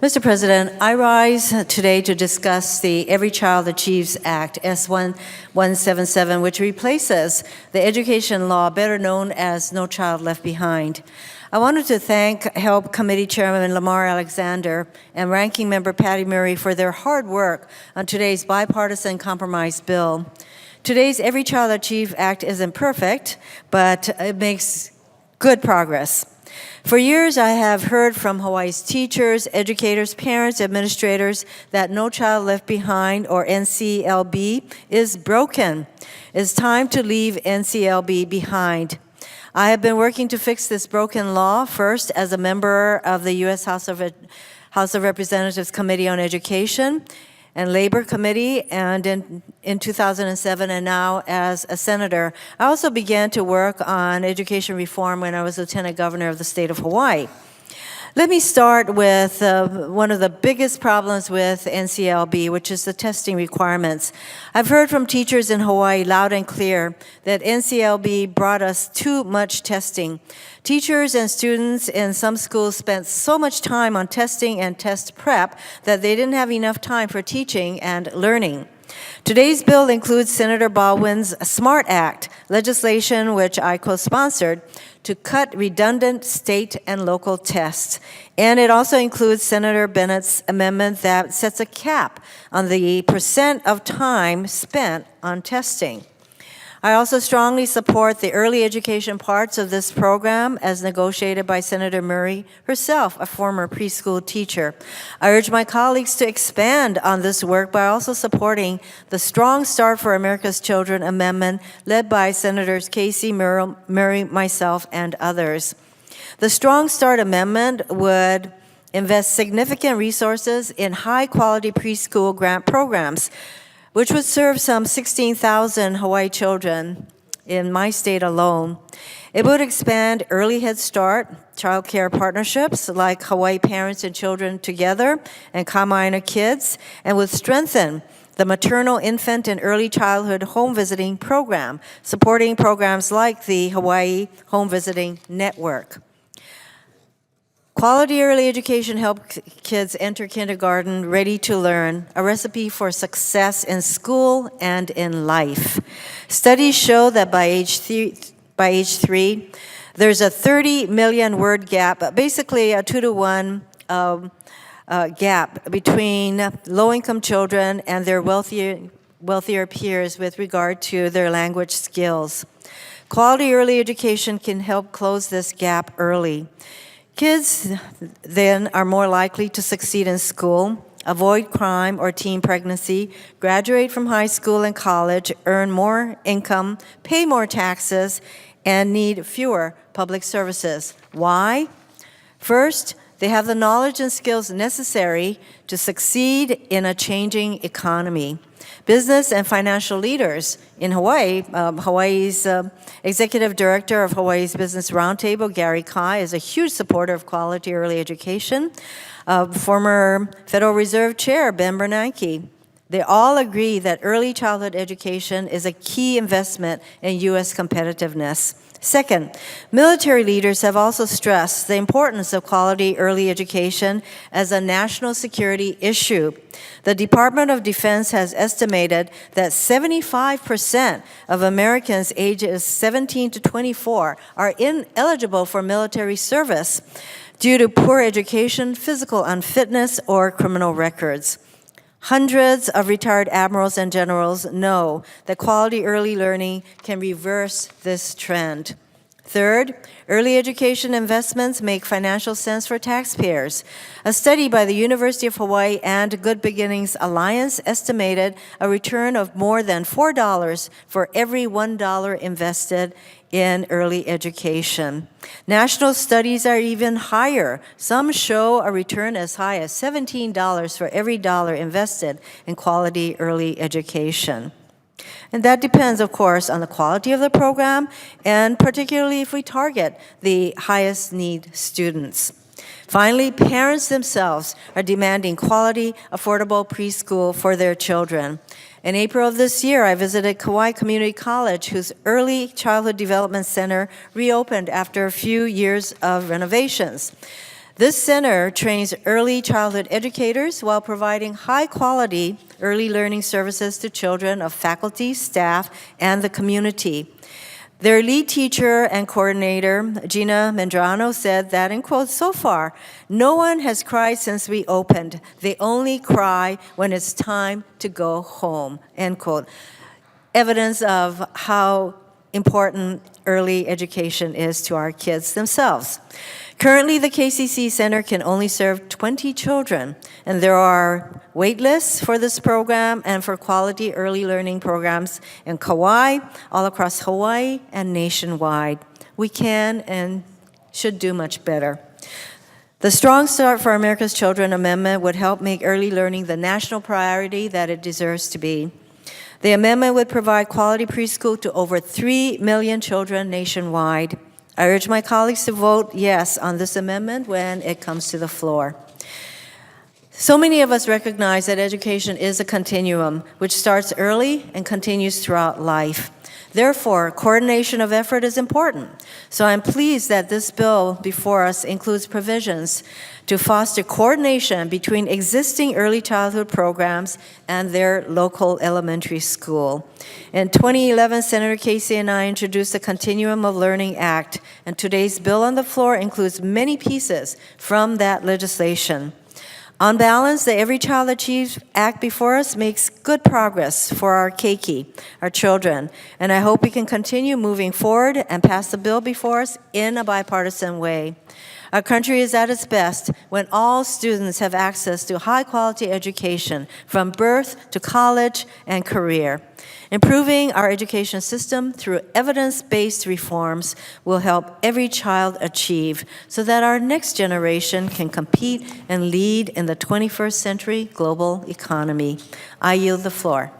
Mr. President, I rise today to discuss the Every Child Achieves Act, S1177, which replaces the education law better known as No Child Left Behind. I wanted to thank HELP Committee Chairman Lamar Alexander and Ranking Member Patty Murray for their hard work on today's bipartisan compromise bill. Today's Every Child Achieves Act isn't perfect, but it makes good progress. For years, I have heard from Hawaii's teachers, educators, parents, administrators that No Child Left Behind, or NCLB, is broken. It's time to leave NCLB behind. I have been working to fix this broken law, first as a member of the U.S. House of Representatives Committee on Education and Labor Committee, and in 2007, and now as a senator. I also began to work on education reform when I was Lieutenant Governor of the state of Hawaii. Let me start with one of the biggest problems with NCLB, which is the testing requirements. I've heard from teachers in Hawaii loud and clear that NCLB brought us too much testing. Teachers and students in some schools spent so much time on testing and test prep that they didn't have enough time for teaching and learning. Today's bill includes Senator Baldwin's SMART Act, legislation which I co-sponsored, to cut redundant state and local tests. And it also includes Senator Bennett's amendment that sets a cap on the % of time spent on testing. I also strongly support the early education parts of this program as negotiated by Senator Murray herself, a former preschool teacher. I urge my colleagues to expand on this work by also supporting the Strong Start for America's Children amendment led by Senators Casey, Murray, myself, and others. The Strong Start amendment would invest significant resources in high-quality preschool grant programs, which would serve some 16,000 Hawaii children in my state alone. It would expand early Head Start, child care partnerships like Hawaii Parents and Children Together and Kamaina Kids, and would strengthen the maternal, infant, and early childhood home visiting program, supporting programs like the Hawaii Home Visiting Network. Quality early education helps kids enter kindergarten ready to learn, a recipe for success in school and in life. Studies show that by age three, there's a 30 million word gap, basically a 2-to-1 gap between low-income children and their wealthier peers with regard to their language skills. Quality early education can help close this gap early. Kids then are more likely to succeed in school, avoid crime or teen pregnancy, graduate from high school and college, earn more income, pay more taxes, and need fewer public services. Why? First, they have the knowledge and skills necessary to succeed in a changing economy. Business and financial leaders in Hawaii, Hawaii's Executive Director of Hawaii's Business Roundtable, Gary Kai, is a huge supporter of quality early education. Former Federal Reserve Chair Ben Bernanke, they all agree that early childhood education is a key investment in U.S. competitiveness. Second, military leaders have also stressed the importance of quality early education as a national security issue. The Department of Defense has estimated that 75% of Americans ages 17 to 24 are ineligible for military service due to poor education, physical unfitness, or criminal records. Hundreds of retired admirals and generals know that quality early learning can reverse this trend. Third, early education investments make financial sense for taxpayers. A study by the University of Hawaii and Good Beginnings Alliance estimated a return of more than $4 for every $1 invested in early education. National studies are even higher. Some show a return as high as $17 for every dollar invested in quality early education. And that depends, of course, on the quality of the program, and particularly if we target the highest need students. Finally, parents themselves are demanding quality, affordable preschool for their children. In April of this year, I visited Kauai Community College, whose Early Childhood Development Center reopened after a few years of renovations. This center trains early childhood educators while providing high-quality early learning services to children of faculty, staff, and the community. Their lead teacher and coordinator, Gina Mendrano, said that, in quotes, "So far, no one has cried since we opened. They only cry when it's time to go home," end quote. Evidence of how important early education is to our kids themselves. Currently, the KCC Center can only serve 20 children, and there are wait lists for this program and for quality early learning programs in Kauai, all across Hawaii, and nationwide. We can and should do much better. The Strong Start for America's Children Amendment would help make early learning the national priority that it deserves to be. The amendment would provide quality preschool to over 3 million children nationwide. I urge my colleagues to vote yes on this amendment when it comes to the floor. So many of us recognize that education is a continuum which starts early and continues throughout life. Therefore, coordination of effort is important. So I'm pleased that this bill before us includes provisions to foster coordination between existing early childhood programs and their local elementary school. In 2011, Senator Casey and I introduced the Continuum of Learning Act, and today's bill on the floor includes many pieces from that legislation. On balance, the Every Child Achieves Act before us makes good progress for our keiki, our children, and I hope we can continue moving forward and pass the bill before us in a bipartisan way. Our country is at its best when all students have access to high-quality education from birth to college and career. Improving our education system through evidence-based reforms will help every child achieve so that our next generation can compete and lead in the 21st century global economy. I yield the floor.